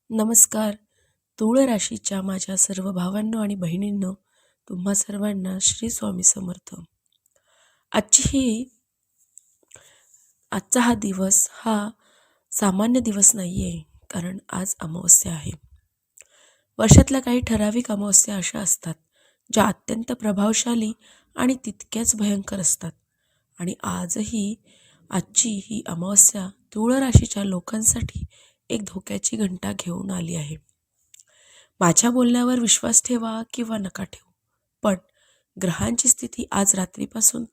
नमस्कार. तुळ राशीच्या माझ्या सर्व भावांनो आणि बहिणींनो, तुम्हा सर्वांना श्री स्वामी समर्थ. आजची ही आजचा हा दिवस सामान्य दिवस नाही आहे, कारण आज अमावस्या आहे. वर्षातल्या काही ठराविक अमावस्या अशा असतात, ज्या अत्यंत प्रभावशाली आणि तितक्याच भयंकर असतात. आणि आजची ही अमावस्या तुळ राशीच्या लोकांसाठी एक धोक्याची घंटा घेऊन आली आहे. माझ्या बोलण्यावर विश्वास ठेवा किंवा नका ठेवू, पण ग्रहांची स्थिती आज रात्रीपासून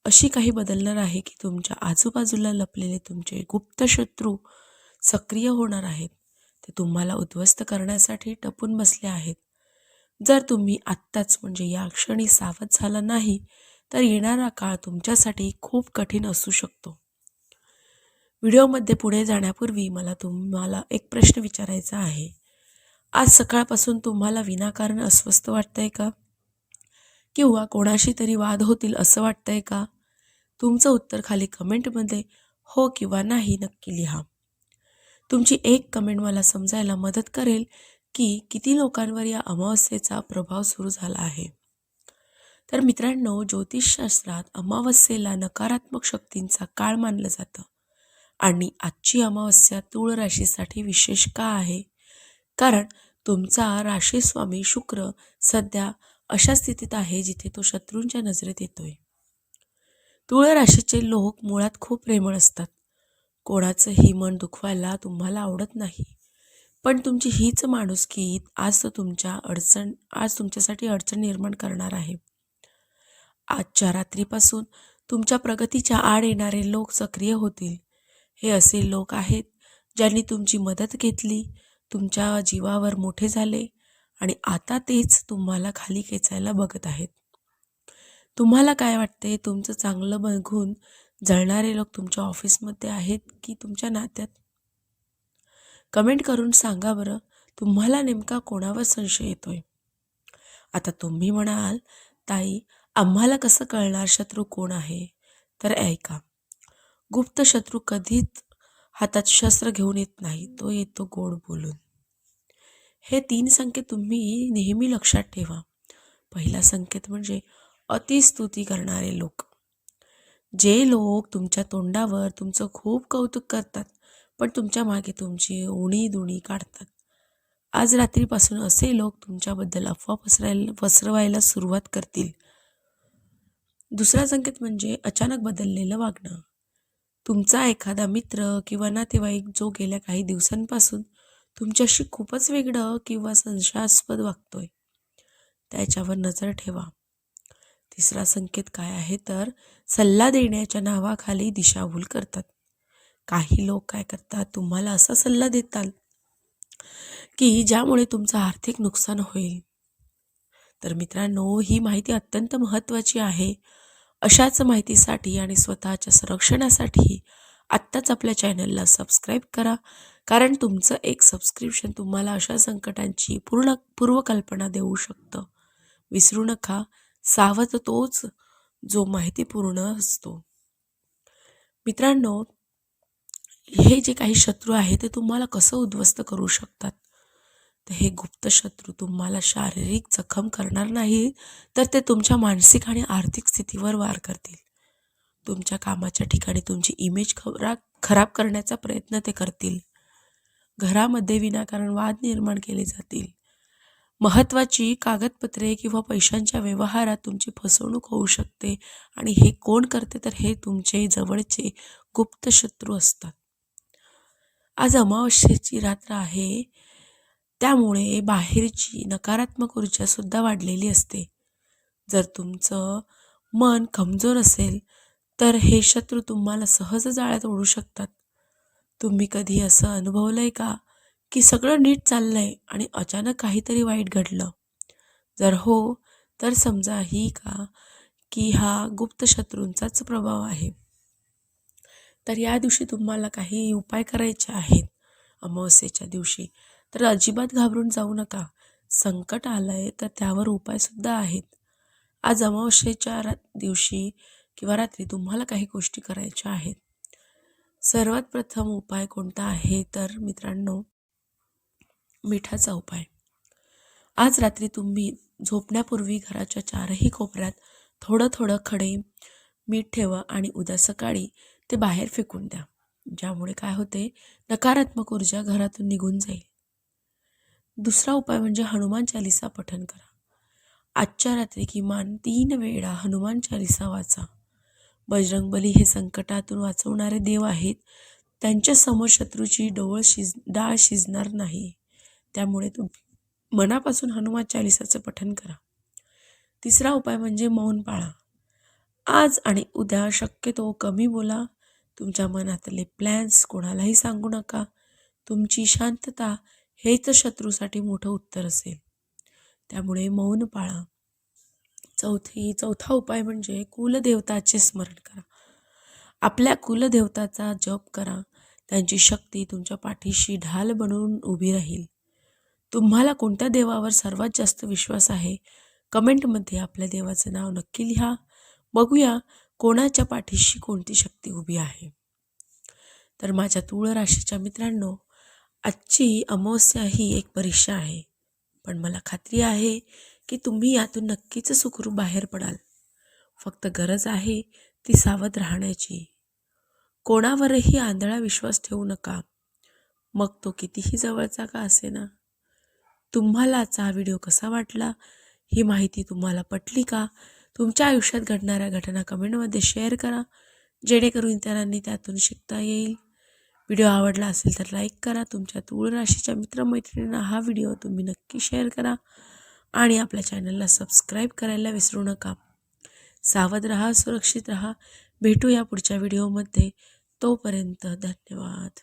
अशी काही बदलणार आहे की तुमच्या आजूबाजूला लपलेले तुमचे गुप्त शत्रू सक्रिय होणार आहेत. ते तुम्हाला उद्ध्वस्त करण्यासाठी टपून बसले आहेत. जर तुम्ही आत्ताच म्हणजे या क्षणी सावध झाला नाही, तर येणारा काळ तुमच्यासाठी खूप कठीण असू शकतो. व्हिडिओमध्ये पुढे जाण्यापूर्वी मला तुम्हाला एक प्रश्न विचारायचा आहे. आज सकाळपासून तुम्हाला विनाकारण अस्वस्थ वाटतंय का? किंवा कोणाशी तरी वाद होतील असं वाटतंय का? तुमचं उत्तर खाली कमेंटमध्ये हो किंवा नाही नक्की लिहा. तुमची एक कमेंट मला समजायला मदत करेल की किती लोकांवर या अमावस्येचा प्रभाव सुरू झाला आहे. तर मित्रांनो, ज्योतिषशास्त्रात अमावस्येला नकारात्मक शक्तींचा काळ मानलं जातं. आणि आजची अमावस्या तुळ राशीसाठी विशेष का आहे? कारण तुमचा राशीस्वामी शुक्र सध्या अशा स्थितीत आहे जिथे तो शत्रूंच्या नजरेत येतोय. तुळ राशीचे लोक मुळात खूप प्रेमळ असतात. कोणाचंही मन दुखवायला तुम्हाला आवडत नाही. पण तुमची हीच माणुसकी आज तुमच्यासाठी अडचण निर्माण करणार आहे. आजच्या रात्रीपासून तुमच्या प्रगतीच्या आड येणारे लोक सक्रिय होतील. हे असे लोक आहेत ज्यांनी तुमची मदत घेतली, तुमच्या जीवावर मोठे झाले आणि आता तेच तुम्हाला खाली खेचायला बघत आहेत. तुम्हाला काय वाटते, तुमचं चांगलं बघून जळणारे लोक तुमच्या ऑफिसमध्ये आहेत की तुमच्या नात्यात? कमेंट करून सांगा बरं, तुम्हाला नेमका कोणावर संशय येतोय? आता तुम्ही म्हणाल, ताई आम्हाला कसं कळणार शत्रू कोण आहे? तर ऐका, गुप्त शत्रू कधीच हातात शस्त्र घेऊन येत नाही, तो येतो गोड बोलून. हे 3 संकेत तुम्ही नेहमी लक्षात ठेवा. पहिला संकेत म्हणजे अतिस्तुती करणारे लोक. जे लोक तुमच्या तोंडावर तुमचं खूप कौतुक करतात, पण तुमच्या मागे तुमची उणीधुणी काढतात. आज रात्रीपासून असे लोक तुमच्याबद्दल अफवा पसरवायला सुरुवात करतील. दुसरा संकेत म्हणजे अचानक बदललेलं वागणं. तुमचा एखादा मित्र किंवा नातेवाईक जो गेल्या काही दिवसांपासून तुमच्याशी खूपच वेगळं किंवा संशयास्पद वागतोय, त्याच्यावर नजर ठेवा. तिसरा संकेत काय आहे तर सल्ला देण्याच्या नावाखाली दिशाभूल करतात. काही लोक काय करतात, तुम्हाला असा सल्ला देतात की ज्यामुळे तुमचं आर्थिक नुकसान होईल. तर मित्रांनो, ही माहिती अत्यंत महत्त्वाची आहे. अशाच माहितीसाठी आणि स्वतःच्या संरक्षणासाठी आत्ताच आपल्या चॅनलला सबस्क्राईब करा, कारण तुमचं एक सबस्क्रिप्शन तुम्हाला अशा संकटांची पूर्वकल्पना देऊ शकतं. विसरू नका, सावध तोच जो माहितीपूर्ण असतो. मित्रांनो, हे जे काही शत्रू आहे ते तुम्हाला कसं उद्ध्वस्त करू शकतात? तर हे गुप्त शत्रू तुम्हाला शारीरिक जखम करणार नाही, तर ते तुमच्या मानसिक आणि आर्थिक स्थितीवर वार करतील. तुमच्या कामाच्या ठिकाणी तुमची इमेज खराब करण्याचा प्रयत्न ते करतील. घरामध्ये विनाकारण वाद निर्माण केले जातील. महत्त्वाची कागदपत्रे किंवा पैशांच्या व्यवहारात तुमची फसवणूक होऊ शकते. आणि हे कोण करते तर हे तुमचे जवळचे गुप्त शत्रू असतात. आज अमावस्येची रात्र आहे, त्यामुळे बाहेरची नकारात्मक ऊर्जा सुद्धा वाढलेली असते. जर तुमचं मन कमजोर असेल तर हे शत्रू तुम्हाला सहज जाळ्यात ओढू शकतात. तुम्ही कधी असं अनुभवलंय का की सगळं नीट चाललंय आणि अचानक काहीतरी वाईट घडलं? जर हो, तर समजा की हा गुप्त शत्रूंचाच प्रभाव आहे. तर या दिवशी तुम्हाला काही उपाय करायचे आहेत अमावस्येच्या दिवशी. तर अजिबात घाबरून जाऊ नका. संकट आलंय तर त्यावर उपायसुद्धा आहेत. आज अमावस्येच्या दिवशी किंवा रात्री तुम्हाला काही गोष्टी करायच्या आहेत. सर्वात प्रथम उपाय कोणता आहे तर मित्रांनो, मिठाचा उपाय. आज रात्री तुम्ही झोपण्यापूर्वी घराच्या चारही कोपऱ्यात थोडं थोडं खडे मीठ ठेवा आणि उद्या सकाळी ते बाहेर फेकून द्या. ज्यामुळे काय होते, नकारात्मक ऊर्जा घरातून निघून जाईल. दुसरा उपाय म्हणजे हनुमान चालीसा पठण करा. आजच्या रात्री किमान 3 वेळा हनुमान चालीसा वाचा. बजरंगबली हे संकटातून वाचवणारे देव आहेत. त्यांच्या समोर शत्रूची डाळ शिजणार नाही. त्यामुळे तुम्ही मनापासून हनुमान चालीसाचं पठण करा. तिसरा उपाय म्हणजे मौन पाळा. आज आणि उद्या शक्यतो कमी बोला. तुमच्या मनातले प्लॅन्स कोणालाही सांगू नका. तुमची शांतता हेच शत्रूसाठी मोठं उत्तर असेल. त्यामुळे मौन पाळा. चौथा उपाय म्हणजे कुलदेवताचे स्मरण करा. आपल्या कुलदेवताचा जप करा. त्यांची शक्ती तुमच्या पाठीशी ढाल बनवून उभी राहील. तुम्हाला कोणत्या देवावर सर्वात जास्त विश्वास आहे? कमेंटमध्ये आपल्या देवाचं नाव नक्की लिहा. बघूया कोणाच्या पाठीशी कोणती शक्ती उभी आहे. तर माझ्या तुळ राशीच्या मित्रांनो, आजची अमावस्या ही एक परीक्षा आहे. पण मला खात्री आहे की तुम्ही यातून नक्कीच सुखरूप बाहेर पडाल. फक्त गरज आहे ती सावध राहण्याची. कोणावरही आंधळा विश्वास ठेवू नका, मग तो कितीही जवळचा का असेना. तुम्हाला आजचा हा व्हिडिओ कसा वाटला? ही माहिती तुम्हाला पटली का? तुमच्या आयुष्यात घडणाऱ्या घटना कमेंटमध्ये शेअर करा, जेणेकरून इतरांनी त्यातून शिकता येईल. व्हिडिओ आवडला असेल तर लाईक करा. तुमच्या तुळ राशीच्या मित्रमैत्रिणींना हा व्हिडिओ तुम्ही नक्की शेअर करा आणि आपल्या चॅनलला सबस्क्राईब करायला विसरू नका. सावध राहा, सुरक्षित राहा. भेटूया पुढच्या व्हिडिओमध्ये. तोपर्यंत धन्यवाद.